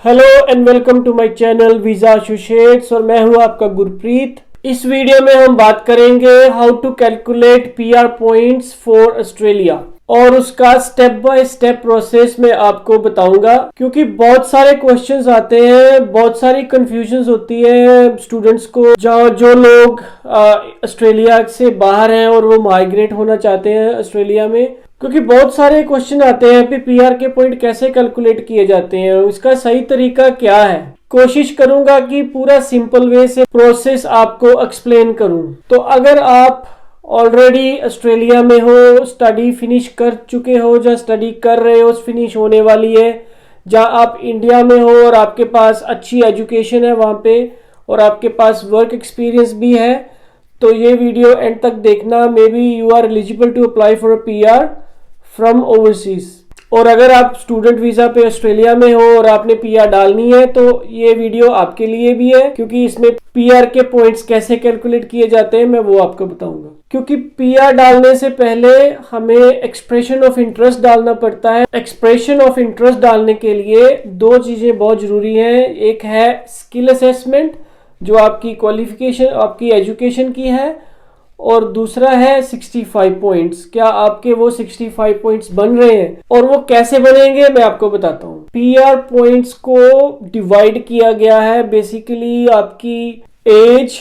Hello and welcome to my channel Visa Associates और मैं हूं आपका गुरप्रीत। इस वीडियो में हम बात करेंगे how to calculate PR points for Australia और उसका स्टेप बाय स्टेप प्रोसेस मैं आपको बताऊंगा, क्योंकि बहुत सारे क्वेश्चंस आते हैं, बहुत सारी कंफ्यूजन्स होती है स्टूडेंट्स को। जो लोग ऑस्ट्रेलिया से बाहर हैं और वो माइग्रेट होना चाहते हैं ऑस्ट्रेलिया में, क्योंकि बहुत सारे क्वेश्चन आते हैं कि पीआर के पॉइंट कैसे कैलकुलेट किए जाते हैं, इसका सही तरीका क्या है। कोशिश करूंगा कि पूरा सिंपल वे से प्रोसेस आपको एक्सप्लेन करूं। तो अगर आप ऑलरेडी ऑस्ट्रेलिया में हो, स्टडी फिनिश कर चुके हो, या स्टडी कर रहे हो, फिनिश होने वाली है, जहां आप इंडिया में हो और आपके पास अच्छी एजुकेशन है वहां पे और आपके पास वर्क एक्सपीरियंस भी है, तो ये वीडियो एंड तक देखना। Maybe you are eligible to apply for a PR from overseas. और अगर आप स्टूडेंट वीजा पे ऑस्ट्रेलिया में हो और आपने पीआर डालनी है तो ये वीडियो आपके लिए भी है, क्योंकि इसमें पीआर के पॉइंट्स कैसे कैलकुलेट किए जाते हैं मैं वो आपको बताऊंगा। क्योंकि पीआर डालने से पहले हमें एक्सप्रेशन ऑफ इंटरेस्ट डालना पड़ता है। एक्सप्रेशन ऑफ इंटरेस्ट डालने के लिए दो चीजें बहुत जरूरी हैं। एक है स्किल असेसमेंट, जो आपकी क्वालिफिकेशन, आपकी एजुकेशन की है, और दूसरा है 65 पॉइंट्स। क्या आपके वो 65 पॉइंट्स बन रहे हैं, और वो कैसे बनेंगे मैं आपको बताता हूँ। पीआर पॉइंट्स को डिवाइड किया गया है बेसिकली आपकी age,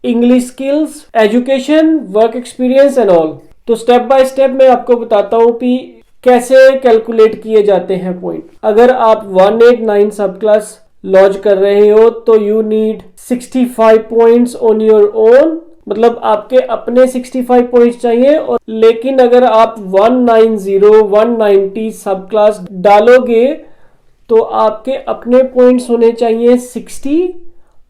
English skills, education, work experience and all. तो स्टेप बाय स्टेप मैं आपको बताता हूँ कि कैसे कैलकुलेट किए जाते हैं पॉइंट। अगर आप 189 सब क्लास लॉन्च कर रहे हो तो you need 65 points on your own, मतलब आपके अपने 65 पॉइंट्स चाहिए। और लेकिन अगर आप 190 190 सब क्लास डालोगे तो आपके अपने पॉइंट्स होने चाहिए 60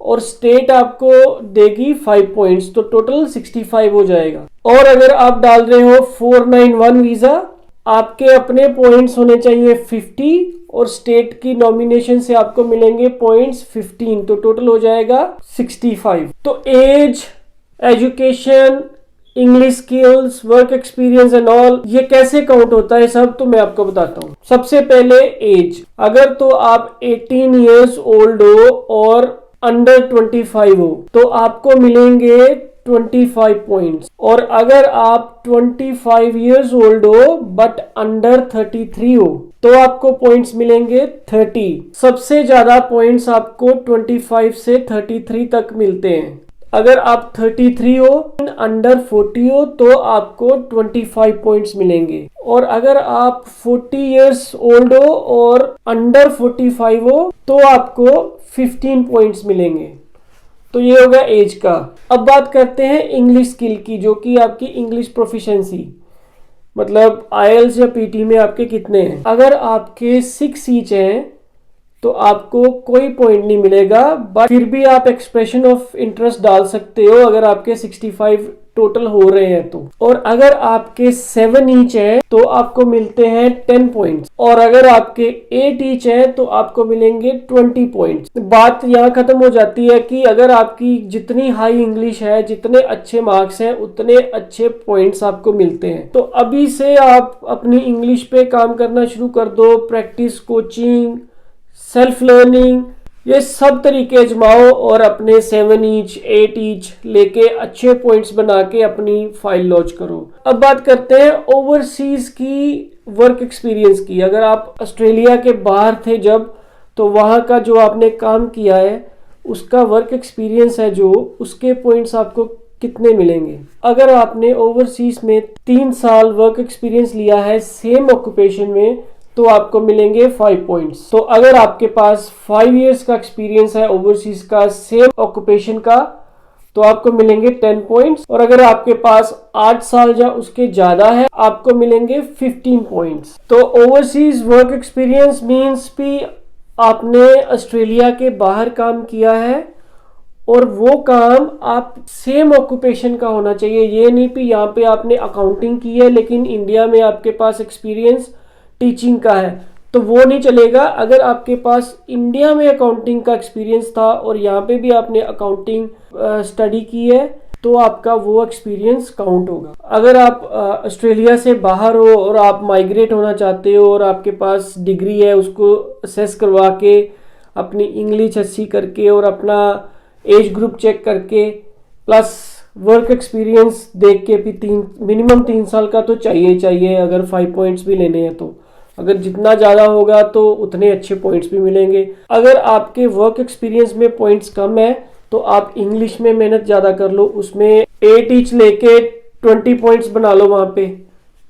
और स्टेट आपको देगी 5 पॉइंट्स, तो टोटल 65 हो जाएगा। और अगर आप डाल रहे हो 491 वीजा, आपके अपने पॉइंट्स होने चाहिए 50 और स्टेट की नॉमिनेशन से आपको मिलेंगे पॉइंट्स 15, तो टोटल हो जाएगा 65। तो age, education, English skills, work experience and all, ये कैसे काउंट होता है सब, तो मैं आपको बताता हूँ। सबसे पहले एज, अगर तो आप 18 इयर्स ओल्ड हो और अंडर 25 हो तो आपको मिलेंगे 25 पॉइंट्स। और अगर आप 25 इयर्स ओल्ड हो बट अंडर 33 हो तो आपको पॉइंट्स मिलेंगे 30। सबसे ज्यादा पॉइंट्स आपको 25 से 33 तक मिलते हैं। अगर आप 33 हो, अंडर 40 हो तो आपको 25 पॉइंट्स मिलेंगे। और अगर आप 40 इयर्स ओल्ड हो और अंडर 45 हो तो आपको 15 पॉइंट्स मिलेंगे। तो ये होगा एज का। अब बात करते हैं इंग्लिश स्किल की, जो कि आपकी इंग्लिश प्रोफिशिएंसी, मतलब आईएलटीएस या पीटी में आपके कितने हैं। अगर आपके 6 ईच हैं तो आपको कोई पॉइंट नहीं मिलेगा, बट फिर भी आप एक्सप्रेशन ऑफ इंटरेस्ट डाल सकते हो अगर आपके 65 टोटल हो रहे हैं तो। और अगर आपके 7 ईच है तो आपको मिलते हैं 10 पॉइंट्स, और अगर आपके 8 ईच है तो आपको मिलेंगे 20 पॉइंट्स। बात यहाँ खत्म हो जाती है कि अगर आपकी जितनी हाई इंग्लिश है, जितने अच्छे मार्क्स हैं, उतने अच्छे पॉइंट्स आपको मिलते हैं। तो अभी से आप अपनी इंग्लिश पे काम करना शुरू कर दो। प्रैक्टिस, कोचिंग, सेल्फ लर्निंग, ये सब तरीके आजमाओ और अपने 7 ईच 8 ईच लेके अच्छे पॉइंट्स बना के अपनी फाइल लॉन्च करो। अब बात करते हैं ओवरसीज की वर्क एक्सपीरियंस की। अगर आप ऑस्ट्रेलिया के बाहर थे जब, तो वहाँ का जो आपने काम किया है उसका वर्क एक्सपीरियंस है जो, उसके पॉइंट्स आपको कितने मिलेंगे। अगर आपने ओवरसीज में 3 साल वर्क एक्सपीरियंस लिया है सेम ऑक्यूपेशन में तो आपको मिलेंगे 5 पॉइंट्स। तो अगर आपके पास 5 इयर्स का एक्सपीरियंस है ओवरसीज का सेम ऑक्यूपेशन का तो आपको मिलेंगे 10 पॉइंट्स। और अगर आपके पास 8 साल या उसके ज्यादा है आपको मिलेंगे 15 पॉइंट्स। तो ओवरसीज वर्क एक्सपीरियंस मींस भी आपने ऑस्ट्रेलिया के बाहर काम किया है और वो काम आप सेम ऑक्यूपेशन का होना चाहिए। ये नहीं कि यहाँ पे आपने अकाउंटिंग की है लेकिन इंडिया में आपके पास एक्सपीरियंस टीचिंग का है, तो वो नहीं चलेगा। अगर आपके पास इंडिया में अकाउंटिंग का एक्सपीरियंस था और यहाँ पे भी आपने अकाउंटिंग स्टडी की है तो आपका वो एक्सपीरियंस काउंट होगा। अगर आप ऑस्ट्रेलिया से बाहर हो और आप माइग्रेट होना चाहते हो और आपके पास डिग्री है, उसको असेस करवा के अपनी इंग्लिश अच्छी करके और अपना एज ग्रुप चेक करके प्लस वर्क एक्सपीरियंस देख के भी मिनिमम 3 साल का तो चाहिए ही चाहिए अगर 5 पॉइंट्स भी लेने हैं तो। अगर जितना ज़्यादा होगा तो उतने अच्छे पॉइंट्स भी मिलेंगे। अगर आपके वर्क एक्सपीरियंस में पॉइंट्स कम है तो आप इंग्लिश में मेहनत ज़्यादा कर लो, उसमें 8 ईच लेके 20 पॉइंट्स बना लो वहाँ पे।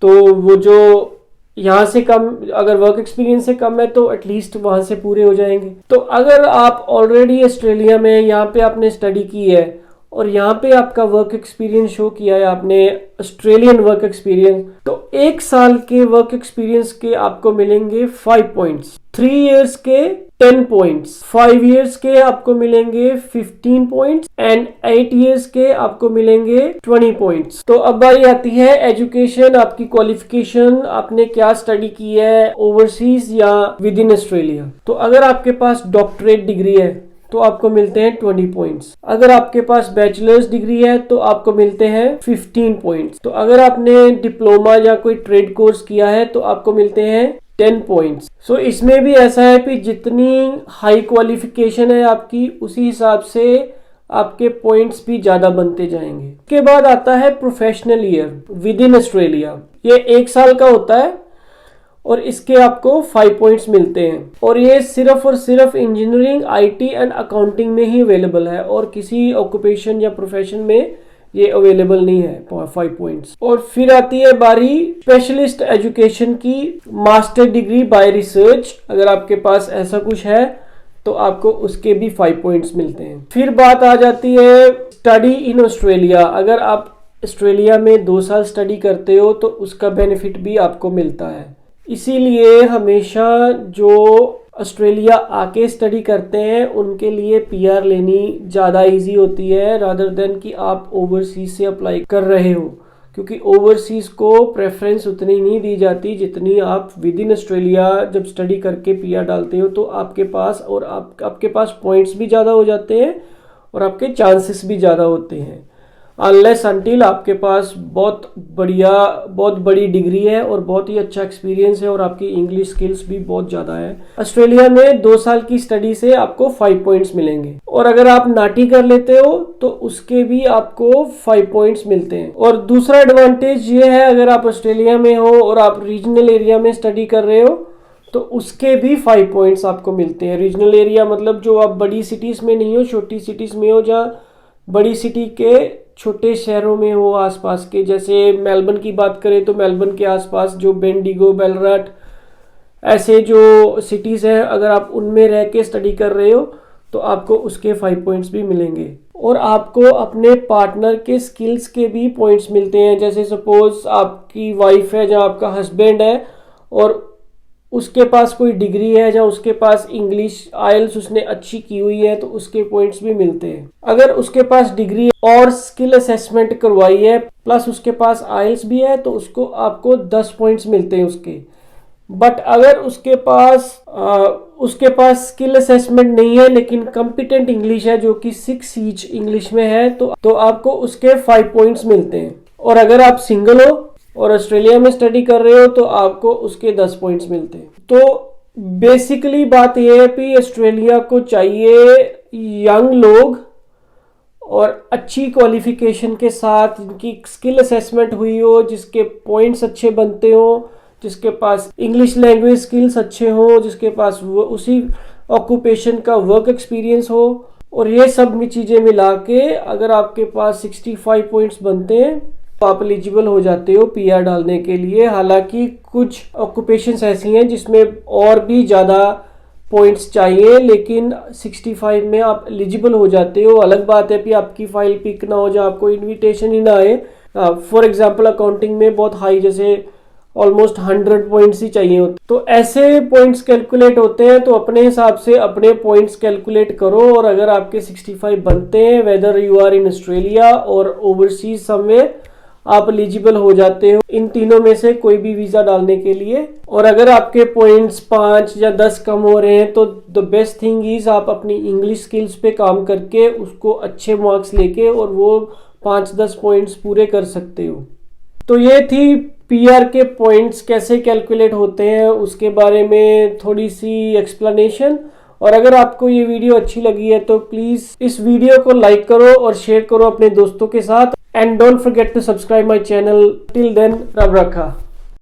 तो वो जो यहाँ से कम, अगर वर्क एक्सपीरियंस से कम है तो एटलीस्ट वहाँ से पूरे हो जाएंगे। तो अगर आप ऑलरेडी ऑस्ट्रेलिया में यहाँ पे आपने स्टडी की है और यहाँ पे आपका वर्क एक्सपीरियंस शो किया है आपने ऑस्ट्रेलियन वर्क एक्सपीरियंस, तो 1 साल के वर्क एक्सपीरियंस के आपको मिलेंगे 5 पॉइंट्स, 3 इयर्स के 10 पॉइंट्स, 5 इयर्स के आपको मिलेंगे 15 पॉइंट्स एंड 8 इयर्स के आपको मिलेंगे 20 पॉइंट्स। तो अब बारी आती है एजुकेशन, आपकी क्वालिफिकेशन, आपने क्या स्टडी की है ओवरसीज या विद इन ऑस्ट्रेलिया। तो अगर आपके पास डॉक्टरेट डिग्री है तो आपको मिलते हैं 20 पॉइंट्स। अगर आपके पास बैचलर्स डिग्री है तो आपको मिलते हैं 15 पॉइंट्स। तो अगर आपने डिप्लोमा या कोई ट्रेड कोर्स किया है तो आपको मिलते हैं 10 पॉइंट्स। सो इसमें भी ऐसा है कि जितनी हाई क्वालिफिकेशन है आपकी उसी हिसाब से आपके पॉइंट्स भी ज्यादा बनते जाएंगे। उसके बाद आता है professional year with in Australia. ये 1 साल का होता है और इसके आपको 5 पॉइंट्स मिलते हैं और ये सिर्फ और सिर्फ इंजीनियरिंग, आईटी एंड अकाउंटिंग में ही अवेलेबल है और किसी ऑक्यूपेशन या प्रोफेशन में ये अवेलेबल नहीं है 5 पॉइंट्स। और फिर आती है बारी स्पेशलिस्ट एजुकेशन की, मास्टर डिग्री बाय रिसर्च। अगर आपके पास ऐसा कुछ है तो आपको उसके भी 5 पॉइंट्स मिलते हैं। फिर बात आ जाती है स्टडी इन ऑस्ट्रेलिया। अगर आप ऑस्ट्रेलिया में 2 साल स्टडी करते हो तो उसका बेनिफिट भी आपको मिलता है। इसीलिए हमेशा जो ऑस्ट्रेलिया आके स्टडी करते हैं उनके लिए पीआर लेनी ज़्यादा इजी होती है रादर देन कि आप ओवरसीज से अप्लाई कर रहे हो, क्योंकि ओवरसीज को प्रेफरेंस उतनी नहीं दी जाती जितनी आप विद इन ऑस्ट्रेलिया जब स्टडी करके पीआर डालते हो तो आपके पास और आपके पास पॉइंट्स भी ज़्यादा हो जाते हैं और आपके चांसेस भी ज़्यादा होते हैं। अनलेस अनटिल आपके पास बहुत बड़ी डिग्री है और बहुत ही अच्छा एक्सपीरियंस है और आपकी इंग्लिश स्किल्स भी बहुत ज़्यादा है। ऑस्ट्रेलिया में 2 साल की स्टडी से आपको 5 पॉइंट्स मिलेंगे और अगर आप नाटी कर लेते हो तो उसके भी आपको 5 पॉइंट्स मिलते हैं। और दूसरा एडवांटेज ये है, अगर आप ऑस्ट्रेलिया में हो और आप रीजनल एरिया में स्टडी कर रहे हो तो उसके भी 5 पॉइंट्स आपको मिलते हैं। रीजनल एरिया मतलब जो आप बड़ी सिटीज़ में नहीं हो, छोटी सिटीज़ में हो, जहाँ बड़ी सिटी के छोटे शहरों में हो आसपास के, जैसे मेलबर्न की बात करें तो मेलबर्न के आसपास जो बेंडिगो, बेलरट, ऐसे जो सिटीज़ हैं, अगर आप उनमें रह के स्टडी कर रहे हो तो आपको उसके 5 पॉइंट्स भी मिलेंगे। और आपको अपने पार्टनर के स्किल्स के भी पॉइंट्स मिलते हैं। जैसे सपोज आपकी वाइफ है या आपका हस्बैंड है और उसके पास कोई डिग्री है या उसके पास इंग्लिश आइल्स उसने अच्छी की हुई है तो उसके पॉइंट्स भी मिलते हैं। अगर उसके पास डिग्री और स्किल असेसमेंट करवाई है प्लस उसके पास आइल्स भी है तो उसको आपको 10 पॉइंट्स मिलते हैं उसके। बट अगर उसके पास स्किल असेसमेंट नहीं है लेकिन कॉम्पिटेंट इंग्लिश है जो कि 6 ईच इंग्लिश में है तो आपको उसके 5 पॉइंट्स मिलते हैं। और अगर आप सिंगल हो और ऑस्ट्रेलिया में स्टडी कर रहे हो तो आपको उसके 10 पॉइंट्स मिलते हैं। तो बेसिकली बात यह है कि ऑस्ट्रेलिया को चाहिए यंग लोग और अच्छी क्वालिफिकेशन के साथ, जिनकी स्किल असेसमेंट हुई हो, जिसके पॉइंट्स अच्छे बनते हो, जिसके पास इंग्लिश लैंग्वेज स्किल्स अच्छे हो, जिसके पास उसी ऑक्यूपेशन का वर्क एक्सपीरियंस हो। और ये सब चीज़ें मिला के अगर आपके पास 65 पॉइंट्स बनते हैं तो आप एलिजिबल हो जाते हो पीआर डालने के लिए। हालांकि कुछ ऑक्यूपेशंस ऐसी हैं जिसमें और भी ज़्यादा पॉइंट्स चाहिए, लेकिन 65 में आप एलिजिबल हो जाते हो। अलग बात है कि आपकी फाइल पिक ना हो जाए, आपको इनविटेशन ही ना आए। फॉर एग्जांपल अकाउंटिंग में बहुत हाई, जैसे ऑलमोस्ट 100 पॉइंट्स ही चाहिए होते, तो ऐसे पॉइंट्स कैलकुलेट होते हैं। तो अपने हिसाब से अपने पॉइंट्स कैलकुलेट करो और अगर आपके 65 बनते हैं, whether you are in Australia और ओवरसीज समवेयर, आप एलिजिबल हो जाते हो इन तीनों में से कोई भी वीज़ा डालने के लिए। और अगर आपके पॉइंट्स 5 या 10 कम हो रहे हैं तो द बेस्ट थिंग इज आप अपनी इंग्लिश स्किल्स पे काम करके उसको अच्छे मार्क्स लेके और वो 5-10 पॉइंट्स पूरे कर सकते हो। तो ये थी पीआर के पॉइंट्स कैसे कैलकुलेट होते हैं उसके बारे में थोड़ी सी एक्सप्लेनेशन। और अगर आपको ये वीडियो अच्छी लगी है तो प्लीज इस वीडियो को लाइक करो और शेयर करो अपने दोस्तों के साथ, and don't forget to subscribe my channel. Till then, Rab रखा।